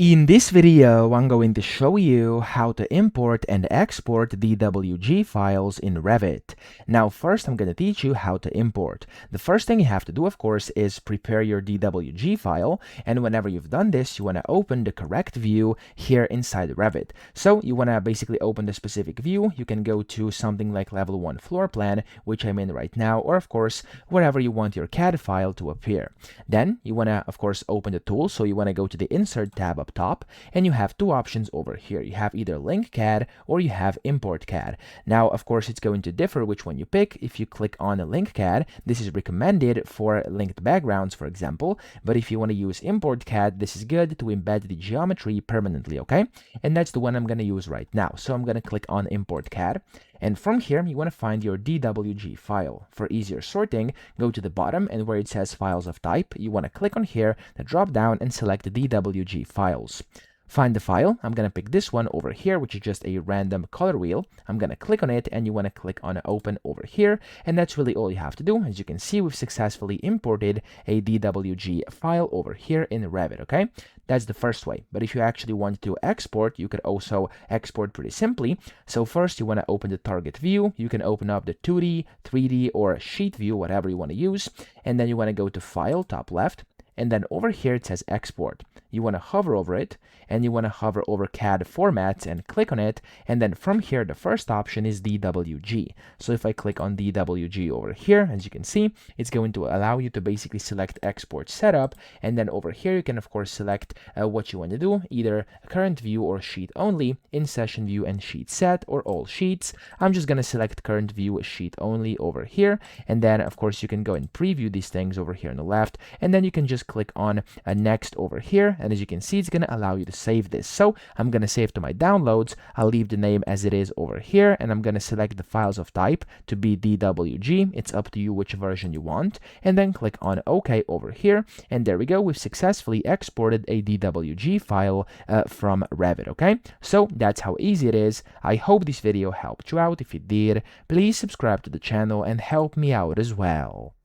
In this video, I'm going to show you how to import and export DWG files in Revit. Now, first, I'm going to teach you how to import. The first thing you have to do, of course, is prepare your DWG file. And whenever you've done this, you want to open the correct view here inside Revit. So you want to basically open the specific view. You can go to something like level 1 floor plan, which I'm in right now, or of course, wherever you want your CAD file to appear. Then you want to, of course, open the tool. So you want to go to the Insert tab up top, and you have two options over here. You have either Link CAD or you have Import CAD. Now, of course, it's going to differ which one you pick. If you click on a Link CAD, this is recommended for linked backgrounds, for example. But if you want to use Import CAD, this is good to embed the geometry permanently, okay? And that's the one I'm going to use right now. So I'm going to click on Import CAD. And from here, you want to find your DWG file. For easier sorting, go to the bottom, and where it says Files of Type, you want to click on here, the drop down, and select the DWG files. Find the file. I'm going to pick this one over here, which is just a random color wheel. I'm going to click on it, and you want to click on Open over here. And that's really all you have to do. As you can see, we've successfully imported a DWG file over here in Revit, okay? That's the first way. But if you actually want to export, you could also export pretty simply. So first, you want to open the target view. You can open up the 2D, 3D, or sheet view, whatever you want to use. And then you want to go to File, top left. And then over here it says Export. You want to hover over it, and you want to hover over CAD formats and click on it. And then from here, the first option is DWG. So if I click on DWG over here, as you can see, it's going to allow you to basically select Export Setup. And then over here, you can of course select what you want to do, either current view or sheet only, in session view and sheet set, or all sheets. I'm just going to select current view sheet only over here. And then of course you can go and preview these things over here on the left. And then you can just click on next over here, and as you can see, it's going to allow you to save this. So I'm going to save to my downloads. I'll leave the name as it is over here, and I'm going to select the files of type to be DWG. It's up to you which version you want, and then click on OK over here, and there we go. We've successfully exported a DWG file from Revit, okay? So that's how easy it is. I hope this video helped you out. If it did, please subscribe to the channel and help me out as well.